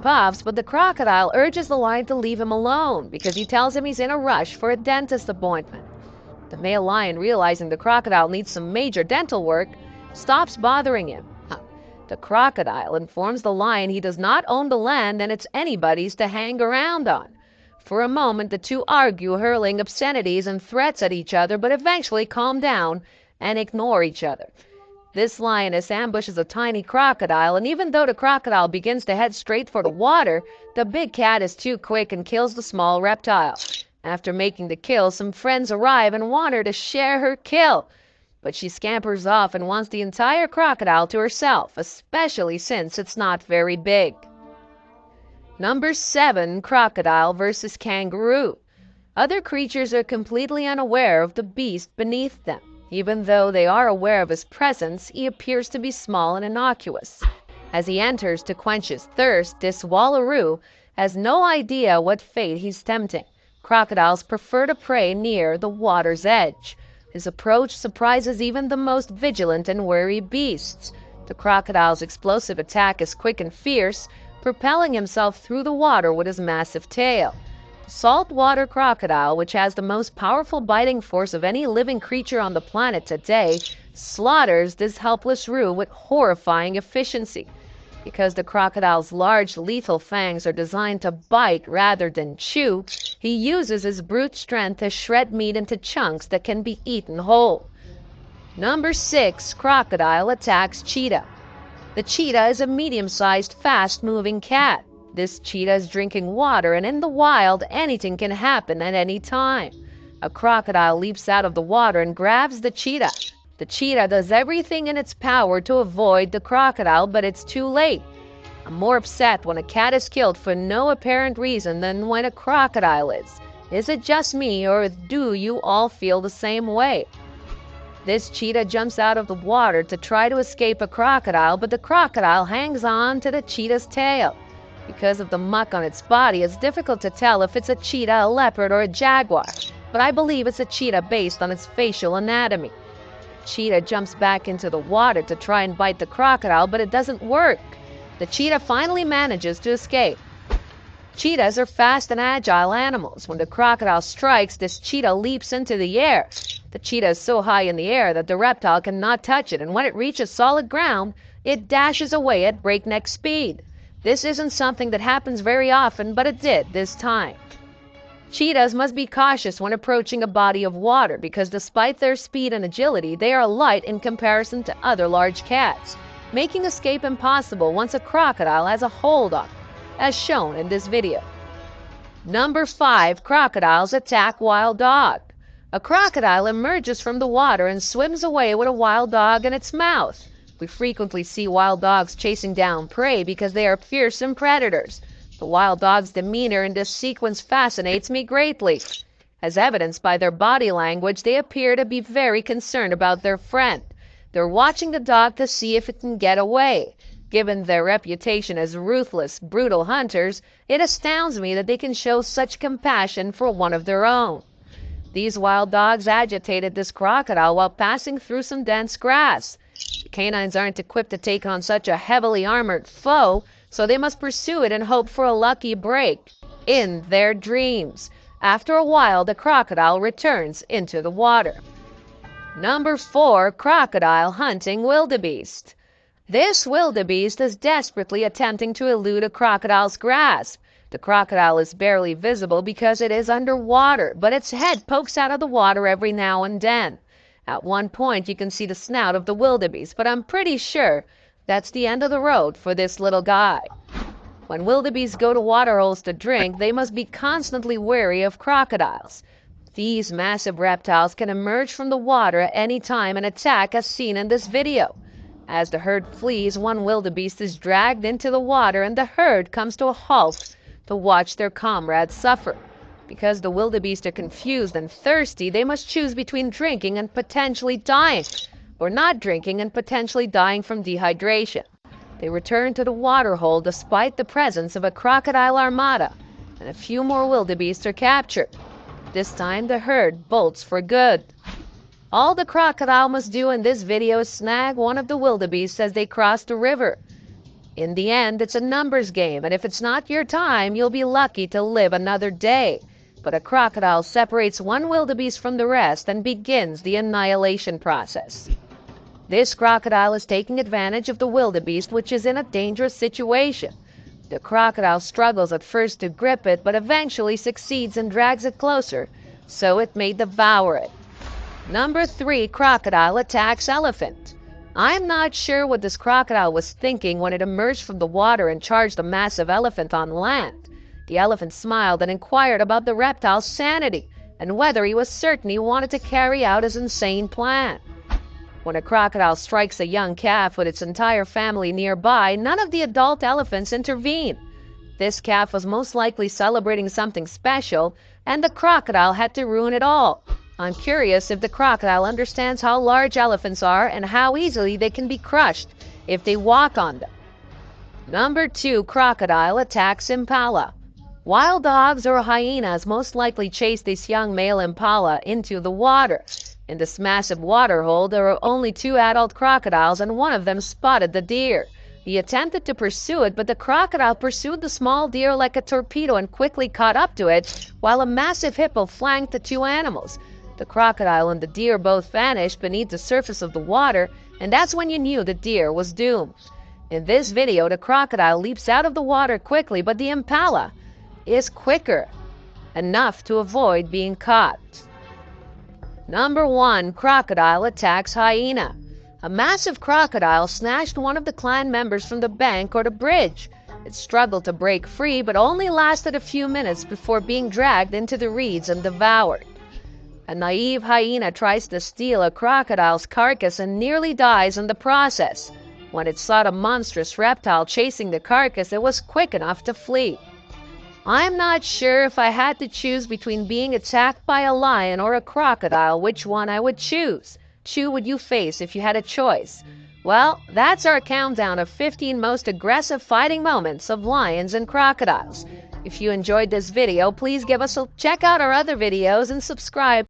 puffs, but the crocodile urges the lion to leave him alone because he tells him he's in a rush for a dentist appointment. The male lion, realizing the crocodile needs some major dental work, stops bothering him. The crocodile informs the lion he does not own the land and it's anybody's to hang around on. For a moment, the two argue, hurling obscenities and threats at each other, but eventually calm down and ignore each other. This lioness ambushes a tiny crocodile, and even though the crocodile begins to head straight for the water, the big cat is too quick and kills the small reptile. After making the kill, some friends arrive and want her to share her kill. But she scampers off and wants the entire crocodile to herself, especially since it's not very big. Number 7. Crocodile versus kangaroo. Other creatures are completely unaware of the beast beneath them. Even though they are aware of his presence, he appears to be small and innocuous. As he enters to quench his thirst, this wallaroo has no idea what fate he's tempting. Crocodiles prefer to prey near the water's edge. His approach surprises even the most vigilant and wary beasts. The crocodile's explosive attack is quick and fierce, propelling himself through the water with his massive tail. The saltwater crocodile, which has the most powerful biting force of any living creature on the planet today, slaughters this helpless roo with horrifying efficiency. Because the crocodile's large, lethal fangs are designed to bite rather than chew, he uses his brute strength to shred meat into chunks that can be eaten whole. Number 6. Crocodile attacks cheetah. The cheetah is a medium-sized, fast-moving cat. This cheetah is drinking water, and in the wild, anything can happen at any time. A crocodile leaps out of the water and grabs the cheetah. The cheetah does everything in its power to avoid the crocodile, but it's too late. I'm more upset when a cat is killed for no apparent reason than when a crocodile is. Is it just me, or do you all feel the same way? This cheetah jumps out of the water to try to escape a crocodile, but the crocodile hangs on to the cheetah's tail. Because of the muck on its body, it's difficult to tell if it's a cheetah, a leopard, or a jaguar, but I believe it's a cheetah based on its facial anatomy. Cheetah jumps back into the water to try and bite the crocodile, but it doesn't work. The cheetah finally manages to escape. Cheetahs are fast and agile animals. When the crocodile strikes, this cheetah leaps into the air. The cheetah is so high in the air that the reptile cannot touch it, and when it reaches solid ground, it dashes away at breakneck speed. This isn't something that happens very often, but it did this time. Cheetahs must be cautious when approaching a body of water because despite their speed and agility, they are light in comparison to other large cats, making escape impossible once a crocodile has a hold on them, as shown in this video. Number 5. Crocodiles attack wild dog. A crocodile emerges from the water and swims away with a wild dog in its mouth. We frequently see wild dogs chasing down prey because they are fearsome predators. The wild dog's demeanor in this sequence fascinates me greatly. As evidenced by their body language, they appear to be very concerned about their friend. They're watching the dog to see if it can get away. Given their reputation as ruthless, brutal hunters, it astounds me that they can show such compassion for one of their own. These wild dogs agitated this crocodile while passing through some dense grass. The canines aren't equipped to take on such a heavily armored foe, so they must pursue it and hope for a lucky break in their dreams. After a while, the crocodile returns into the water. Number 4. Crocodile hunting wildebeest. This wildebeest is desperately attempting to elude a crocodile's grasp. The crocodile is barely visible because it is underwater, but its head pokes out of the water every now and then. At one point, you can see the snout of the wildebeest, but I'm pretty sure that's the end of the road for this little guy. When wildebeest go to waterholes to drink, they must be constantly wary of crocodiles. These massive reptiles can emerge from the water at any time and attack as seen in this video. As the herd flees, one wildebeest is dragged into the water and the herd comes to a halt to watch their comrades suffer. Because the wildebeest are confused and thirsty, they must choose between drinking and potentially dying, or not drinking and potentially dying from dehydration. They return to the waterhole despite the presence of a crocodile armada, and a few more wildebeest are captured. This time the herd bolts for good. All the crocodile must do in this video is snag one of the wildebeest as they cross the river. In the end, it's a numbers game, and if it's not your time, you'll be lucky to live another day. But a crocodile separates one wildebeest from the rest and begins the annihilation process. This crocodile is taking advantage of the wildebeest, which is in a dangerous situation. The crocodile struggles at first to grip it, but eventually succeeds and drags it closer, so it may devour it. Number 3, crocodile attacks elephant. I'm not sure what this crocodile was thinking when it emerged from the water and charged a massive elephant on land. The elephant smiled and inquired about the reptile's sanity and whether he was certain he wanted to carry out his insane plan. When a crocodile strikes a young calf with its entire family nearby, none of the adult elephants intervene. This calf was most likely celebrating something special, and the crocodile had to ruin it all. I'm curious if the crocodile understands how large elephants are and how easily they can be crushed if they walk on them. Number 2, crocodile attacks impala. Wild dogs or hyenas most likely chase this young male impala into the water. In this massive water hole, there are only 2 adult crocodiles, and one of them spotted the deer. He attempted to pursue it, but the crocodile pursued the small deer like a torpedo and quickly caught up to it, while a massive hippo flanked the 2 animals. The crocodile and the deer both vanished beneath the surface of the water, and that's when you knew the deer was doomed. In this video, the crocodile leaps out of the water quickly, but the impala is quicker, enough to avoid being caught. Number 1, crocodile attacks hyena. A massive crocodile snatched one of the clan members from the bank or the bridge. It struggled to break free, but only lasted a few minutes before being dragged into the reeds and devoured. A naive hyena tries to steal a crocodile's carcass and nearly dies in the process. When it saw the monstrous reptile chasing the carcass, it was quick enough to flee. I'm not sure if I had to choose between being attacked by a lion or a crocodile, which one I would choose. Who would you face if you had a choice? Well, that's our countdown of 15 most aggressive fighting moments of lions and crocodiles. If you enjoyed this video, please give us a check out our other videos and subscribe.